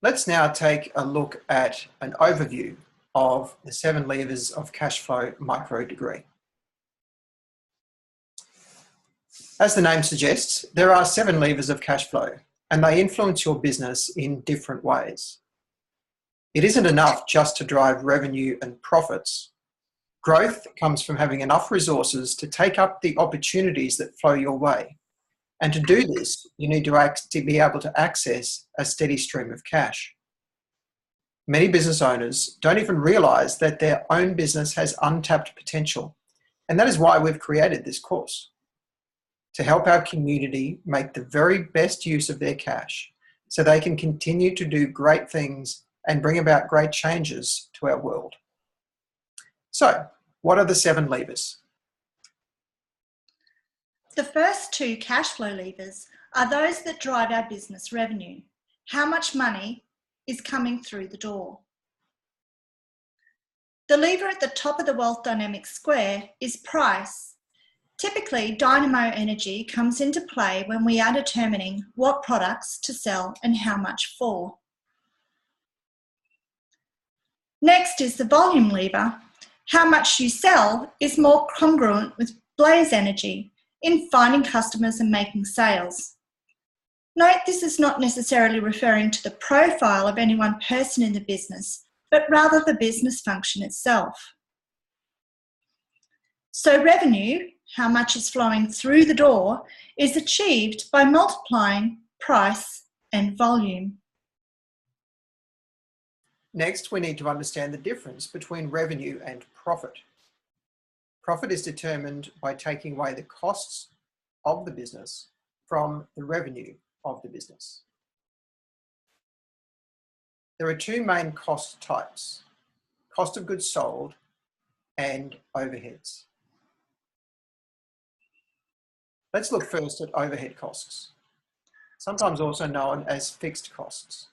Let's now take a look at an overview of the 7 levers of cash flow micro degree. As the name suggests, there are 7 levers of cash flow, and they influence your business in different ways. It isn't enough just to drive revenue and profits. Growth comes from having enough resources to take up the opportunities that flow your way. And to do this, you need to be able to access a steady stream of cash. Many business owners don't even realize that their own business has untapped potential. And that is why we've created this course, to help our community make the very best use of their cash so they can continue to do great things and bring about great changes to our world. So, what are the 7 levers? The first 2 cash flow levers are those that drive our business revenue. How much money is coming through the door? The lever at the top of the wealth dynamic square is price. Typically, dynamo energy comes into play when we are determining what products to sell and how much for. Next is the volume lever. How much you sell is more congruent with blaze energy in finding customers and making sales. Note this is not necessarily referring to the profile of any one person in the business, but rather the business function itself. So revenue, how much is flowing through the door, is achieved by multiplying price and volume. Next, we need to understand the difference between revenue and profit. Profit is determined by taking away the costs of the business from the revenue of the business. There are 2 main cost types: cost of goods sold and overheads. Let's look first at overhead costs, sometimes also known as fixed costs.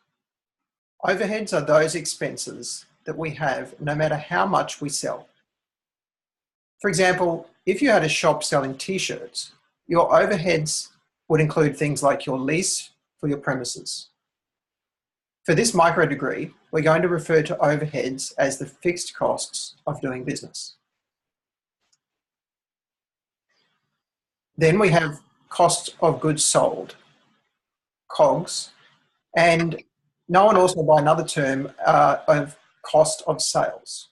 Overheads are those expenses that we have no matter how much we sell. For example, if you had a shop selling t-shirts, your overheads would include things like your lease for your premises. For this micro degree, we're going to refer to overheads as the fixed costs of doing business. Then we have cost of goods sold, COGS, and known also by another term of cost of sales.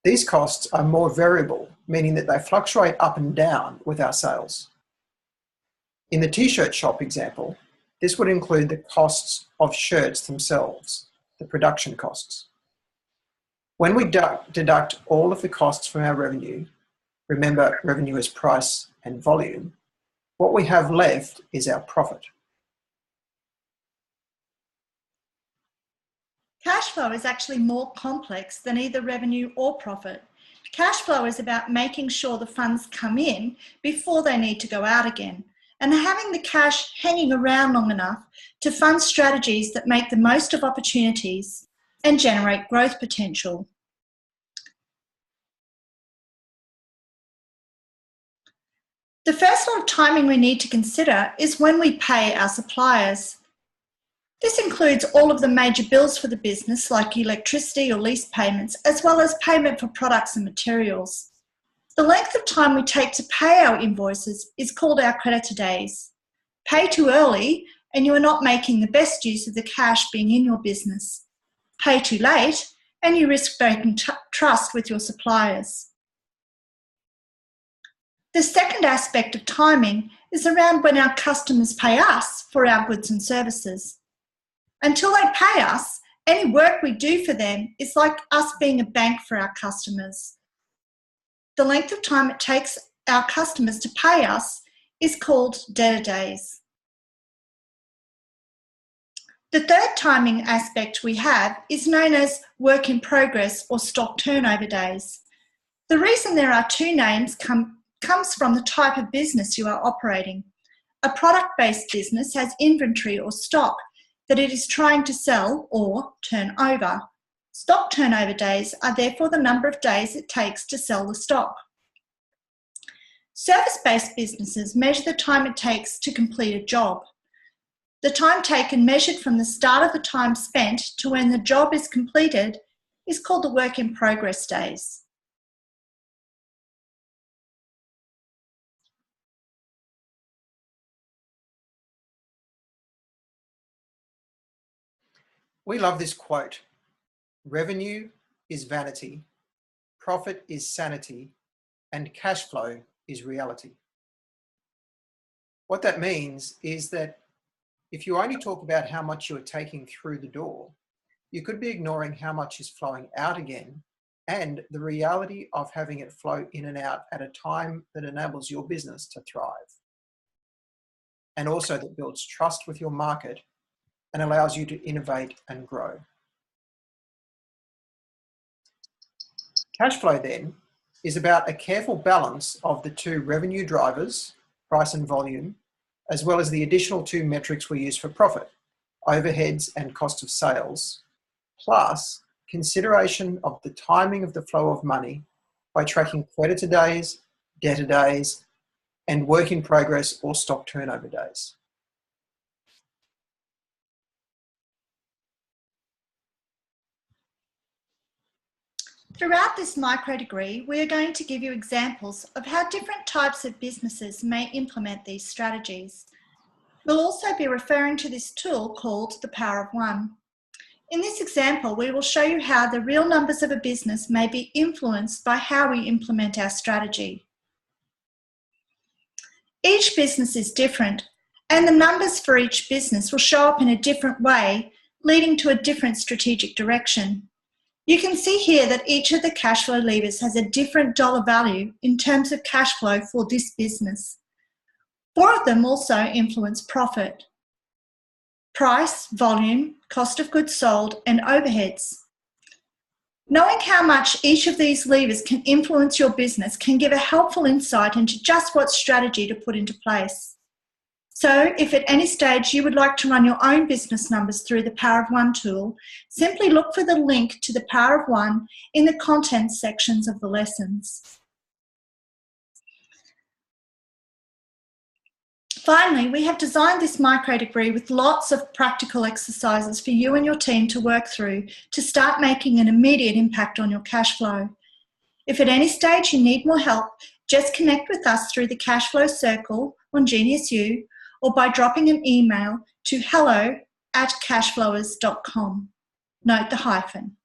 These costs are more variable, meaning that they fluctuate up and down with our sales. In the t-shirt shop example, this would include the costs of shirts themselves, the production costs. When we deduct all of the costs from our revenue, remember revenue is price and volume, what we have left is our profit. Cash flow is actually more complex than either revenue or profit. Cash flow is about making sure the funds come in before they need to go out again, and having the cash hanging around long enough to fund strategies that make the most of opportunities and generate growth potential. The first lot of timing we need to consider is when we pay our suppliers. This includes all of the major bills for the business, like electricity or lease payments, as well as payment for products and materials. The length of time we take to pay our invoices is called our creditor days. Pay too early and you are not making the best use of the cash being in your business. Pay too late and you risk breaking trust with your suppliers. The second aspect of timing is around when our customers pay us for our goods and services. Until they pay us, any work we do for them is like us being a bank for our customers. The length of time it takes our customers to pay us is called debtor days. The third timing aspect we have is known as work in progress or stock turnover days. The reason there are 2 names comes from the type of business you are operating. A product-based business has inventory or stock that it is trying to sell or turn over. Stock turnover days are therefore the number of days it takes to sell the stock. Service-based businesses measure the time it takes to complete a job. The time taken measured from the start of the time spent to when the job is completed is called the work in progress days. We love this quote. Revenue is vanity, profit is sanity, and cash flow is reality. What that means is that if you only talk about how much you are taking through the door, you could be ignoring how much is flowing out again and the reality of having it flow in and out at a time that enables your business to thrive. And also that builds trust with your market and allows you to innovate and grow. Cash flow then is about a careful balance of the two revenue drivers, price and volume, as well as the additional two metrics we use for profit, overheads and cost of sales, plus consideration of the timing of the flow of money by tracking creditor days, debtor days, and work in progress or stock turnover days. Throughout this micro degree, we are going to give you examples of how different types of businesses may implement these strategies. We'll also be referring to this tool called the Power of One. In this example, we will show you how the real numbers of a business may be influenced by how we implement our strategy. Each business is different, and the numbers for each business will show up in a different way, leading to a different strategic direction. You can see here that each of the cash flow levers has a different dollar value in terms of cash flow for this business. 4 of them also influence profit: price, volume, cost of goods sold, and overheads. Knowing how much each of these levers can influence your business can give a helpful insight into just what strategy to put into place. So if at any stage you would like to run your own business numbers through the Power of One tool, simply look for the link to the Power of One in the content sections of the lessons. Finally, we have designed this micro degree with lots of practical exercises for you and your team to work through to start making an immediate impact on your cash flow. If at any stage you need more help, just connect with us through the Cash Flow Circle on GeniusU or by dropping an email to hello@cashflowers.com. Note the hyphen.